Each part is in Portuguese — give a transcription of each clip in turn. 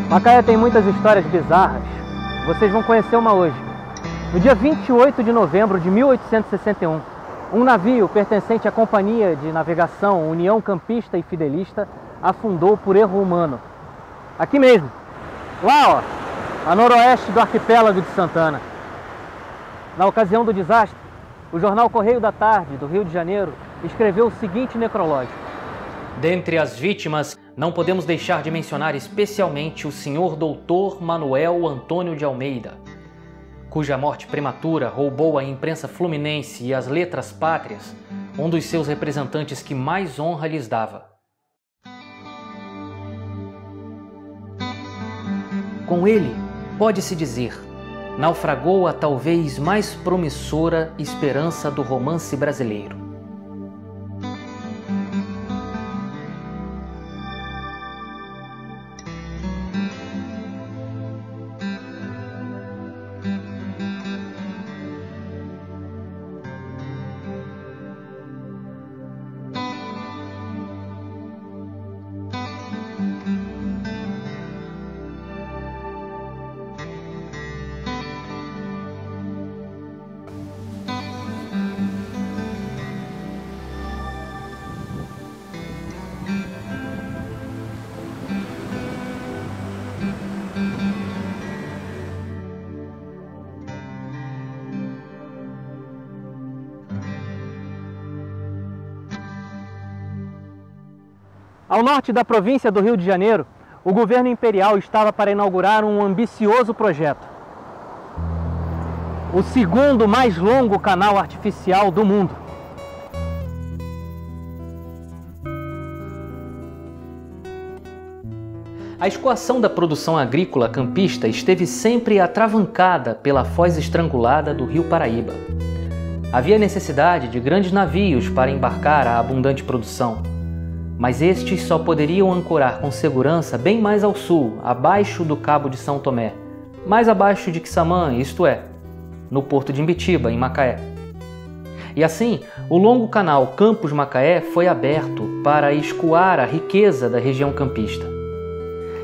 Macaé tem muitas histórias bizarras. Vocês vão conhecer uma hoje. No dia 28 de novembro de 1861, um navio pertencente à Companhia de Navegação União Campista e Fidelista afundou por erro humano. Aqui mesmo, lá ó, a noroeste do arquipélago de Santana. Na ocasião do desastre, o jornal Correio da Tarde, do Rio de Janeiro, escreveu o seguinte necrológio. Dentre as vítimas, não podemos deixar de mencionar especialmente o senhor doutor Manuel Antônio de Almeida, cuja morte prematura roubou à imprensa fluminense e às letras pátrias um dos seus representantes que mais honra lhes dava. Com ele, pode-se dizer, naufragou a talvez mais promissora esperança do romance brasileiro. Ao norte da província do Rio de Janeiro, o governo imperial estava para inaugurar um ambicioso projeto. O segundo mais longo canal artificial do mundo. A escoação da produção agrícola campista esteve sempre atravancada pela foz estrangulada do Rio Paraíba. Havia necessidade de grandes navios para embarcar a abundante produção, mas estes só poderiam ancorar com segurança bem mais ao sul, abaixo do Cabo de São Tomé, mais abaixo de Quissamã, isto é, no porto de Imbitiba, em Macaé. E assim, o longo canal Campos-Macaé foi aberto para escoar a riqueza da região campista.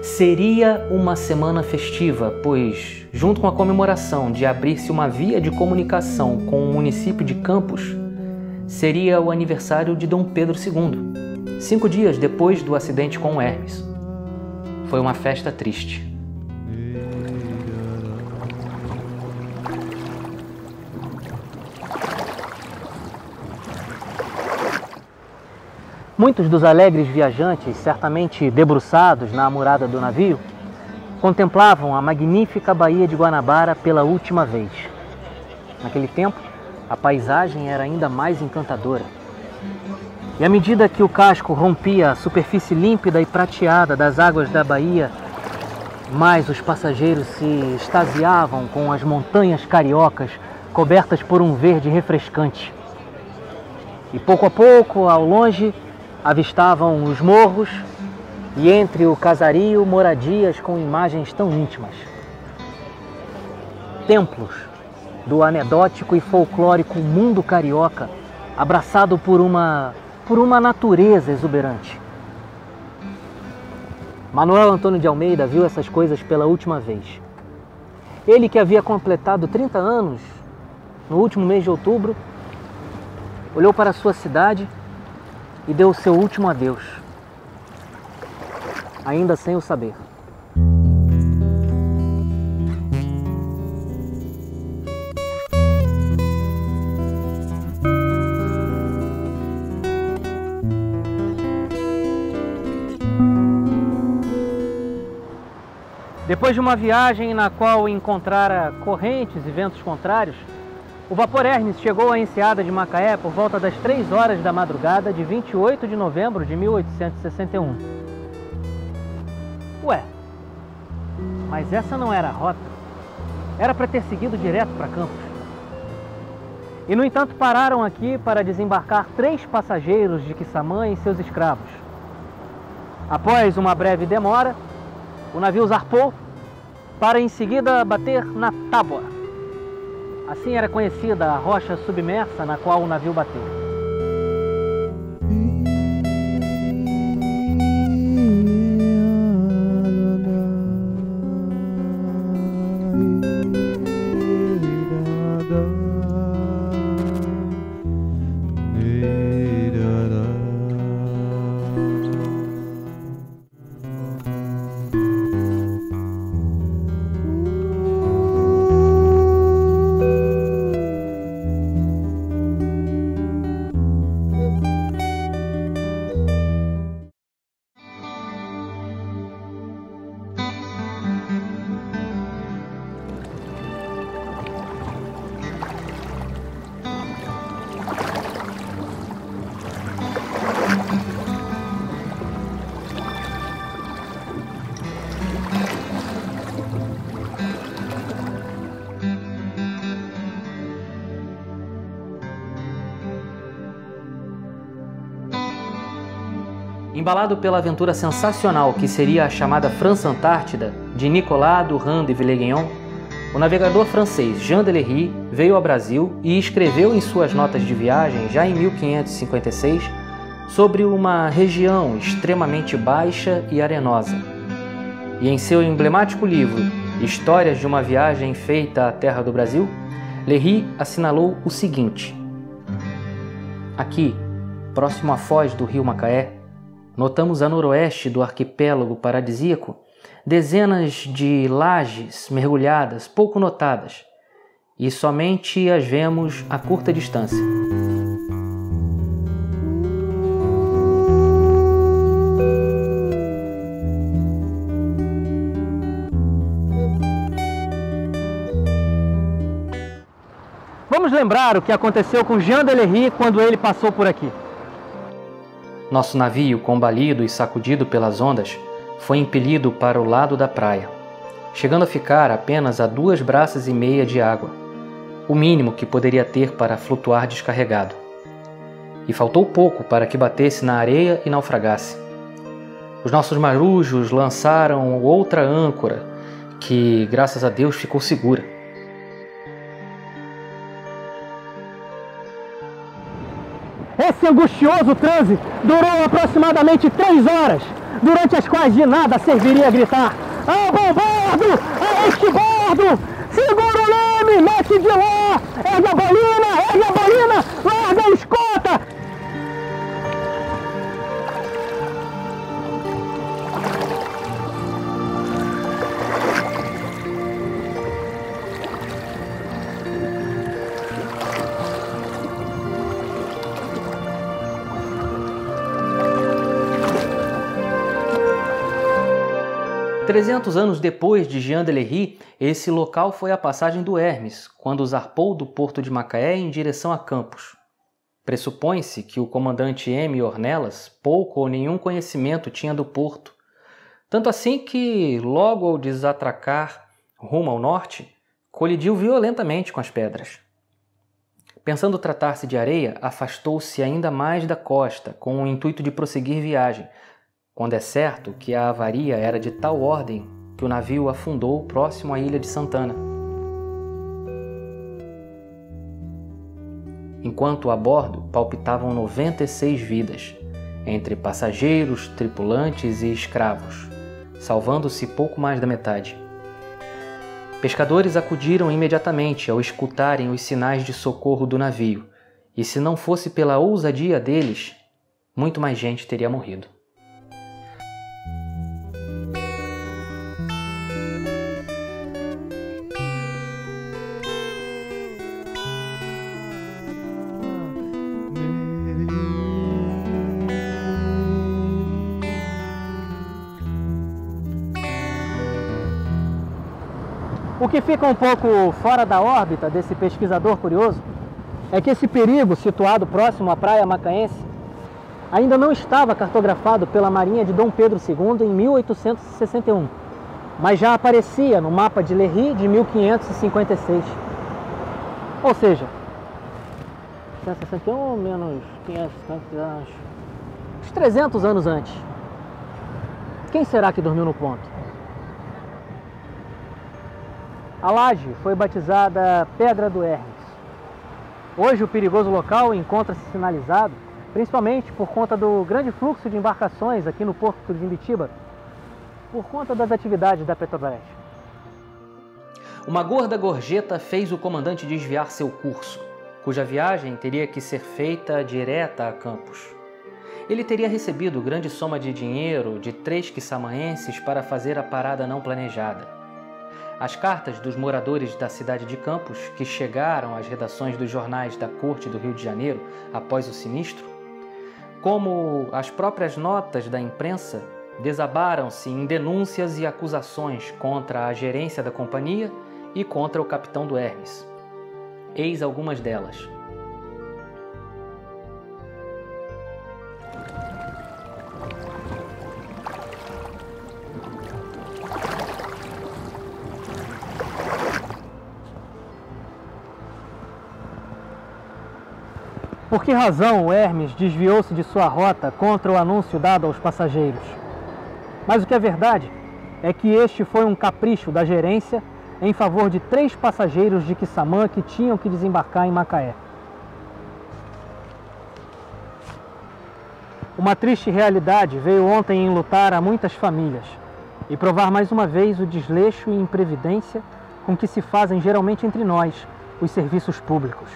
Seria uma semana festiva, pois, junto com a comemoração de abrir-se uma via de comunicação com o município de Campos, seria o aniversário de Dom Pedro II, 5 dias depois do acidente com o Hermes. Foi uma festa triste. Muitos dos alegres viajantes, certamente debruçados na amurada do navio, contemplavam a magnífica Baía de Guanabara pela última vez. Naquele tempo, a paisagem era ainda mais encantadora. E à medida que o casco rompia a superfície límpida e prateada das águas da baía, mais os passageiros se extasiavam com as montanhas cariocas cobertas por um verde refrescante. E pouco a pouco, ao longe, avistavam os morros e entre o casario moradias com imagens tão íntimas. Templos do anedótico e folclórico mundo carioca, abraçado por uma natureza exuberante. Manuel Antônio de Almeida viu essas coisas pela última vez. Ele, que havia completado 30 anos no último mês de outubro, olhou para a sua cidade e deu o seu último adeus, ainda sem o saber. Depois de uma viagem na qual encontrara correntes e ventos contrários, o vapor Hermes chegou à enseada de Macaé por volta das 3 horas da madrugada de 28 de novembro de 1861. Ué, mas essa não era a rota. Era para ter seguido direto para Campos. E, no entanto, pararam aqui para desembarcar 3 passageiros de Quissamã e seus escravos. Após uma breve demora, o navio zarpou para em seguida bater na tábua. Assim era conhecida a rocha submersa na qual o navio bateu. Embalado pela aventura sensacional que seria a chamada França Antártida, de Nicolas Durand de Villegagnon, o navegador francês Jean de Lery veio ao Brasil e escreveu em suas notas de viagem, já em 1556, sobre uma região extremamente baixa e arenosa. E em seu emblemático livro Histórias de uma Viagem Feita à Terra do Brasil, Lery assinalou o seguinte: aqui, próximo à foz do rio Macaé, notamos a noroeste do arquipélago paradisíaco dezenas de lajes mergulhadas pouco notadas, e somente as vemos a curta distância. Vamos lembrar o que aconteceu com Jean de Lery quando ele passou por aqui. Nosso navio, combalido e sacudido pelas ondas, foi impelido para o lado da praia, chegando a ficar apenas a 2 braças e meia de água, o mínimo que poderia ter para flutuar descarregado. E faltou pouco para que batesse na areia e naufragasse. Os nossos marujos lançaram outra âncora, que, graças a Deus, ficou segura. Esse angustioso transe durou aproximadamente 3 horas, durante as quais de nada serviria gritar: ao bom bordo, a este bordo, segura o leme, mete de lá, ergue a bolina, larga a escota. Trezentos anos depois de Jean de Lery, esse local foi a passagem do Hermes, quando zarpou do porto de Macaé em direção a Campos. Pressupõe-se que o comandante M. Ornelas pouco ou nenhum conhecimento tinha do porto, tanto assim que, logo ao desatracar rumo ao norte, colidiu violentamente com as pedras. Pensando tratar-se de areia, afastou-se ainda mais da costa, com o intuito de prosseguir viagem, quando é certo que a avaria era de tal ordem que o navio afundou próximo à ilha de Santana. Enquanto a bordo palpitavam 96 vidas, entre passageiros, tripulantes e escravos, salvando-se pouco mais da metade. Pescadores acudiram imediatamente ao escutarem os sinais de socorro do navio, e se não fosse pela ousadia deles, muito mais gente teria morrido. O que fica um pouco fora da órbita desse pesquisador curioso é que esse perigo, situado próximo à praia macaense, ainda não estava cartografado pela Marinha de Dom Pedro II em 1861, mas já aparecia no mapa de Lery de 1556. Ou seja, 161 menos 500 anos, uns 300 anos antes. Quem será que dormiu no ponto? A laje foi batizada Pedra do Hermes. Hoje o perigoso local encontra-se sinalizado, principalmente por conta do grande fluxo de embarcações aqui no porto de Imbitiba, por conta das atividades da Petrobras. Uma gorda gorjeta fez o comandante desviar seu curso, cuja viagem teria que ser feita direta a Campos. Ele teria recebido grande soma de dinheiro de 3 quissamaenses para fazer a parada não planejada. As cartas dos moradores da cidade de Campos, que chegaram às redações dos jornais da corte do Rio de Janeiro após o sinistro, como as próprias notas da imprensa, desabaram-se em denúncias e acusações contra a gerência da companhia e contra o capitão do Hermes. Eis algumas delas. Por que razão o Hermes desviou-se de sua rota contra o anúncio dado aos passageiros? Mas o que é verdade é que este foi um capricho da gerência em favor de 3 passageiros de Quissamã que tinham que desembarcar em Macaé. Uma triste realidade veio ontem enlutar a muitas famílias e provar mais uma vez o desleixo e imprevidência com que se fazem geralmente entre nós os serviços públicos.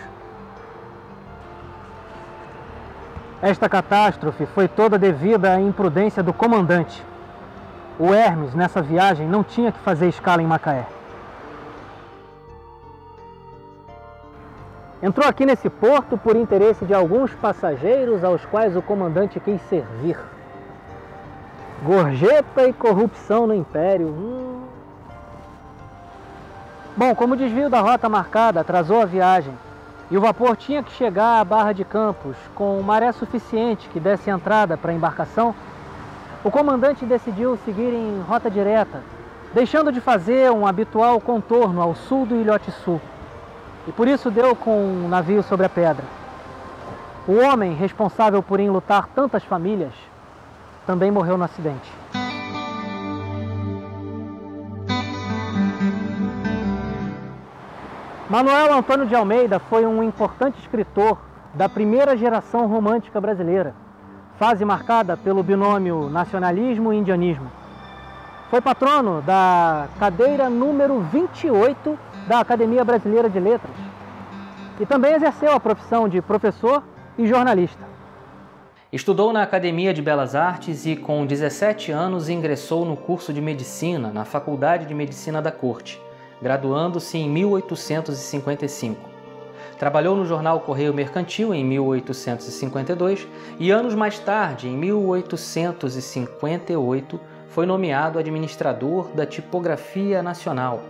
Esta catástrofe foi toda devida à imprudência do comandante. O Hermes, nessa viagem, não tinha que fazer escala em Macaé. Entrou aqui nesse porto por interesse de alguns passageiros aos quais o comandante quis servir. Gorjeta e corrupção no Império. Bom, como o desvio da rota marcada atrasou a viagem e o vapor tinha que chegar à Barra de Campos com maré suficiente que desse entrada para a embarcação, o comandante decidiu seguir em rota direta, deixando de fazer um habitual contorno ao sul do Ilhote Sul. E por isso deu com o navio sobre a pedra. O homem responsável por enlutar tantas famílias também morreu no acidente. Manuel Antônio de Almeida foi um importante escritor da primeira geração romântica brasileira, fase marcada pelo binômio nacionalismo e indianismo. Foi patrono da cadeira número 28 da Academia Brasileira de Letras e também exerceu a profissão de professor e jornalista. Estudou na Academia de Belas Artes e, com 17 anos, ingressou no curso de Medicina na Faculdade de Medicina da Corte, graduando-se em 1855. Trabalhou no jornal Correio Mercantil em 1852 e, anos mais tarde, em 1858, foi nomeado administrador da Tipografia Nacional,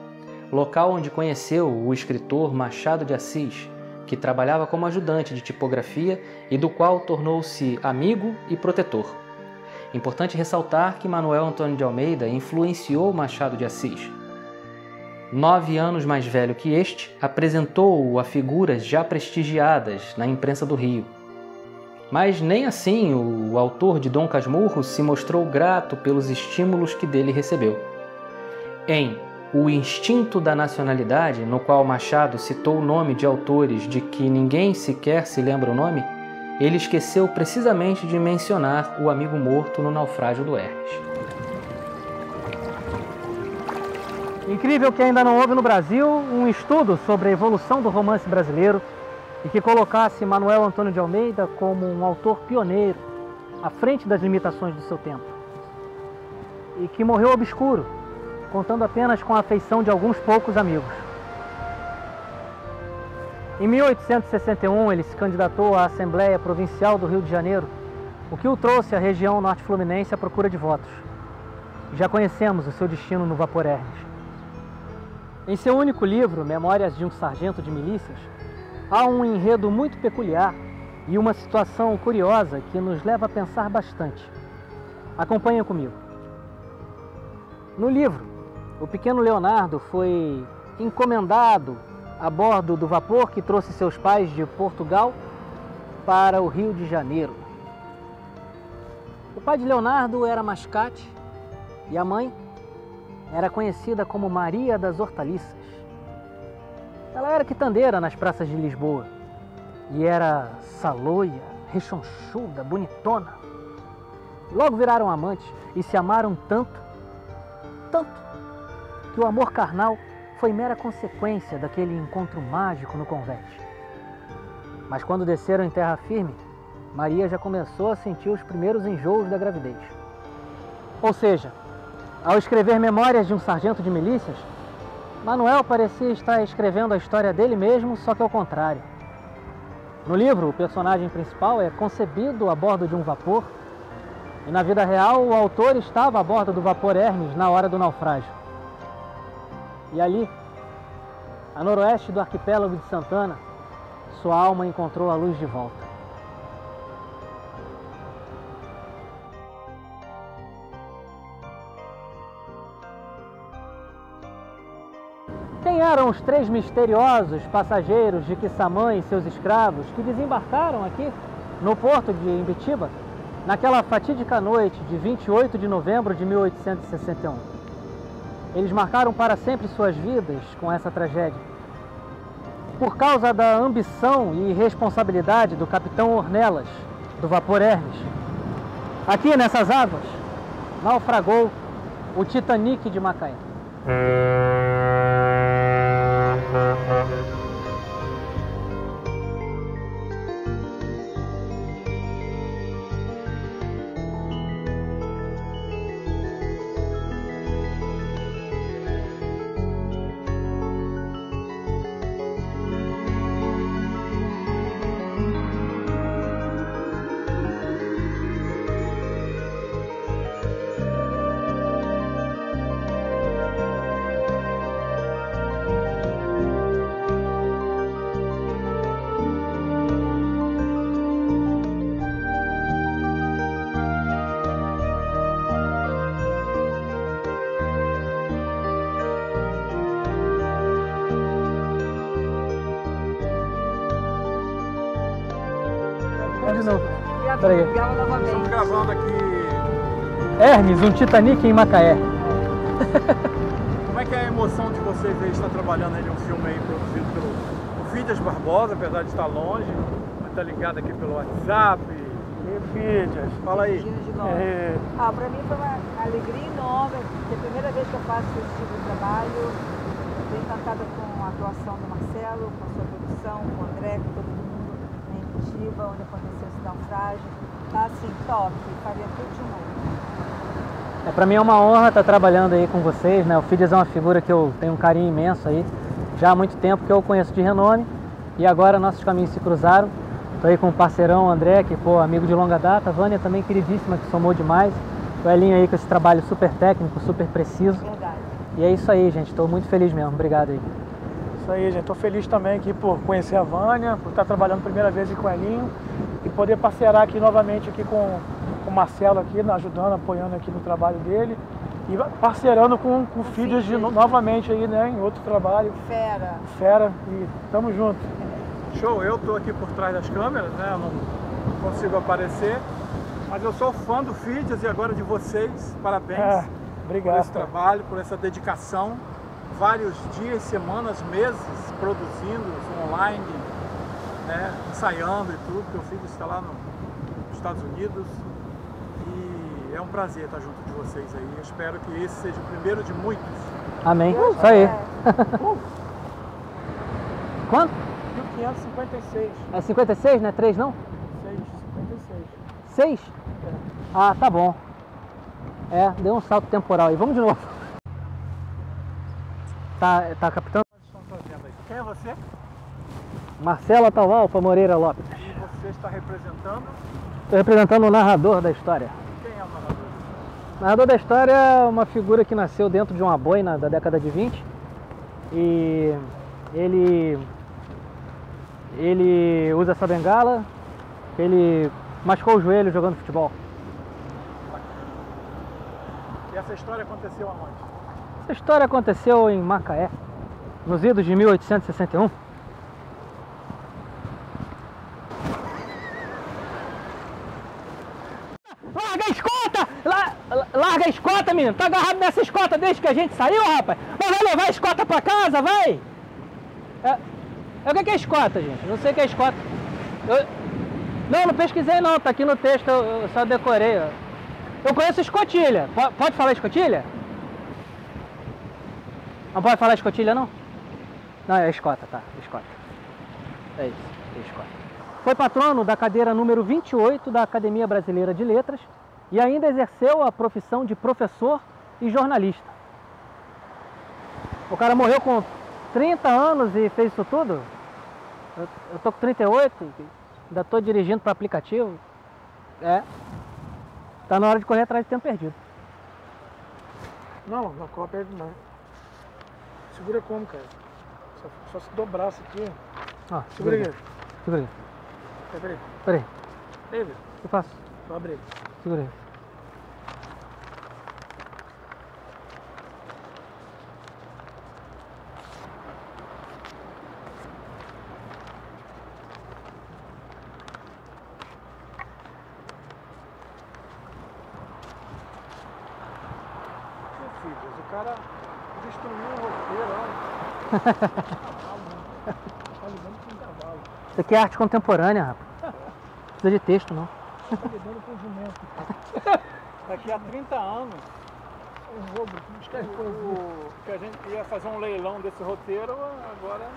local onde conheceu o escritor Machado de Assis, que trabalhava como ajudante de tipografia e do qual tornou-se amigo e protetor. Importante ressaltar que Manuel Antônio de Almeida influenciou Machado de Assis. 9 anos mais velho que este, apresentou-o a figuras já prestigiadas na imprensa do Rio. Mas nem assim o autor de Dom Casmurro se mostrou grato pelos estímulos que dele recebeu. Em O Instinto da Nacionalidade, no qual Machado citou o nome de autores de que ninguém sequer se lembra o nome, ele esqueceu precisamente de mencionar o amigo morto no naufrágio do Hermes. Incrível que ainda não houve no Brasil um estudo sobre a evolução do romance brasileiro e que colocasse Manuel Antônio de Almeida como um autor pioneiro, à frente das limitações do seu tempo. E que morreu obscuro, contando apenas com a afeição de alguns poucos amigos. Em 1861, ele se candidatou à Assembleia Provincial do Rio de Janeiro, o que o trouxe à região norte fluminense à procura de votos. Já conhecemos o seu destino no vapor Hermes. Em seu único livro, Memórias de um Sargento de Milícias, há um enredo muito peculiar e uma situação curiosa que nos leva a pensar bastante. Acompanhem comigo. No livro, o pequeno Leonardo foi encomendado a bordo do vapor que trouxe seus pais de Portugal para o Rio de Janeiro. O pai de Leonardo era mascate e a mãe era conhecida como Maria das Hortaliças. Ela era quitandeira nas praças de Lisboa e era saloia, rechonchuda, bonitona. Logo viraram amantes e se amaram tanto que o amor carnal foi mera consequência daquele encontro mágico no convés. Mas quando desceram em terra firme, Maria já começou a sentir os primeiros enjoos da gravidez. Ou seja, ao escrever Memórias de um Sargento de Milícias, Manuel parecia estar escrevendo a história dele mesmo, só que ao contrário. No livro, o personagem principal é concebido a bordo de um vapor, e na vida real o autor estava a bordo do vapor Hermes na hora do naufrágio. E ali, a noroeste do arquipélago de Santana, sua alma encontrou a luz de volta. Quem eram os 3 misteriosos passageiros de Quissamã e seus escravos que desembarcaram aqui no porto de Imbitiba naquela fatídica noite de 28 de novembro de 1861? Eles marcaram para sempre suas vidas com essa tragédia. Por causa da ambição e irresponsabilidade do capitão Ornelas, do vapor Hermes, aqui nessas águas, naufragou o Titanic de Macaé. De novo. Peraí. Estamos gravando aqui. Hermes, um Titanic em Macaé. Como é que é a emoção de vocês ver estar trabalhando aí em um filme aí produzido pelo Fidias Barbosa, apesar de estar longe, mas está ligado aqui pelo WhatsApp. E Fidias, fala aí. Para mim foi uma alegria enorme, porque é a primeira vez que eu faço esse tipo de trabalho. Estou encantada com a atuação do Marcelo, com a sua produção, com o André, com todo mundo. Onde aconteceu esse naufrágio, tá assim, top, faria tudo de novo. Para mim é uma honra estar trabalhando aí com vocês, né? O Fidias é uma figura que eu tenho um carinho imenso aí, já há muito tempo que eu conheço de renome, e agora nossos caminhos se cruzaram. Estou aí com o parceirão André, que pô, amigo de longa data, a Vânia também queridíssima, que somou demais, o Elinho aí com esse trabalho super técnico, super preciso. Verdade. E é isso aí, gente, estou muito feliz mesmo, obrigado aí. Isso aí, gente. Estou feliz também aqui por conhecer a Vânia, por estar trabalhando a primeira vez aqui com o Elinho e poder parceirar aqui novamente aqui com o Marcelo aqui, ajudando, apoiando aqui no trabalho dele e parceirando com o Fidias novamente aí, né, em outro trabalho. Fera. E tamo junto. Show, eu tô aqui por trás das câmeras, né, eu não consigo aparecer, mas eu sou fã do Fidias e agora de vocês, parabéns. Obrigado. Por esse trabalho, por essa dedicação. Vários dias, semanas, meses produzindo online, né, ensaiando e tudo, porque o Fidias está lá nos Estados Unidos e é um prazer estar junto de vocês aí. Eu espero que esse seja o primeiro de muitos. Amém. Isso aí. Quanto? 1556. É 56, não é 3 não? 56. 6? Ah, tá bom. Deu um salto temporal aí. Vamos de novo. Tá capitão? Quem é você? Marcelo Atavalpa Moreira Lopes. E você está representando? Estou representando o narrador da história. Quem é o narrador? O narrador da história é uma figura que nasceu dentro de uma boina da década de 20 e ele usa essa bengala, ele machucou o joelho jogando futebol. E essa história aconteceu aonde? Essa história aconteceu em Macaé, nos idos de 1861. Larga a escota! Larga a escota, menino! Tá agarrado nessa escota desde que a gente saiu, rapaz! Mas vai levar a escota pra casa, vai! O que é escota, gente? Não sei o que é escota. Não pesquisei não, tá aqui no texto, eu só decorei. Eu conheço escotilha. Pode falar escotilha? Não pode falar escotilha, não? Não, é escota, tá. Escota. É isso, é escota. Foi patrono da cadeira número 28 da Academia Brasileira de Letras e ainda exerceu a profissão de professor e jornalista. O cara morreu com 30 anos e fez isso tudo? Eu tô com 38, ainda tô dirigindo para aplicativo. Tá na hora de correr atrás de tempo perdido. Não corre perto não. Segura como, cara? Só se dobrar isso aqui. Segura aqui. Segura aí. Peraí. Peraí. Ei, velho. O que eu faço? Vou abrir. Segura aí. cara destruiu o roteiro, olha. Tá lidando com um cavalo. Isso aqui é arte contemporânea, rapaz. Não precisa de texto, não. Tá lidando com um jumento. Daqui a 30 anos, Um roubo, buscar coisas. que a gente ia fazer um leilão desse roteiro, agora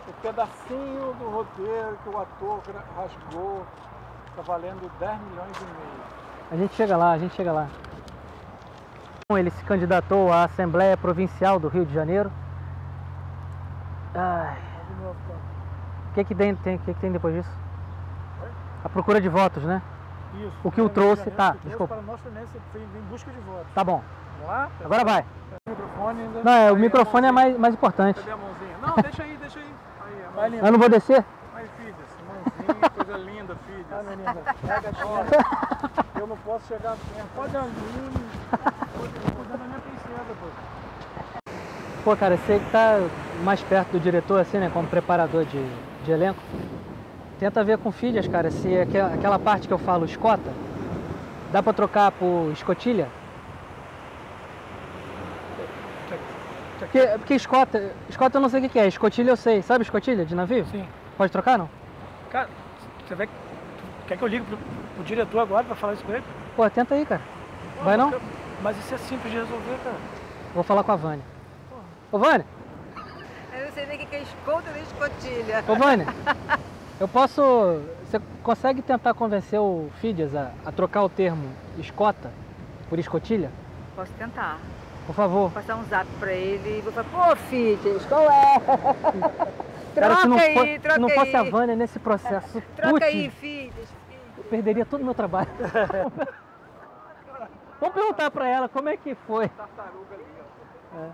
o pedacinho do roteiro que o ator rasgou está valendo 10 milhões e meio. A gente chega lá, a gente chega lá. Ele se candidatou à Assembleia Provincial do Rio de Janeiro. Ai, De novo, cara. o que que tem depois disso? A procura de votos, né? Isso. O que o trouxe, tá, desculpa. Para nós Fluminense em busca de votos. Tá bom, Vamos lá? agora vai. O microfone ainda. Não, o microfone é mais importante. Cadê a mãozinha? Não, deixa aí, deixa aí. Aí, a Vai, mãozinha. Lina. Eu não vou descer? Aí, filhas, mãozinha, coisa linda, Ah, filhas. minha linda. Pega a chave. Eu não posso chegar perto. Pode ali. Cuidando da minha princesa, pô. Pô, cara, você que tá mais perto do diretor, assim, né, como preparador de elenco, tenta ver com filhas, cara, se aquela parte que eu falo escota, dá pra trocar por escotilha? Porque escota eu não sei o que é, escotilha eu sei. Sabe escotilha de navio? Sim. Pode trocar, não? Cara, você vai. Quer que eu ligue pro diretor agora pra falar isso com ele? Pô, tenta aí, cara. Vai não? Mas isso é simples de resolver, cara. Vou falar com a Vânia. Ô, Vânia! Eu não sei nem o que é escolta nem escotilha. Ô, Vânia! Eu posso... Você consegue tentar convencer o Fidias a trocar o termo escota por escotilha? Posso tentar. Por favor. Vou passar um zap pra ele e vou falar, pô, Fidias, qual é? Cara, se não, troca se não fosse a aí. Vânia nesse processo, Troca putz, aí, Fidias. eu perderia todo o meu trabalho. Vamos perguntar pra ela como é que foi. Tartaruga ali, ó. É.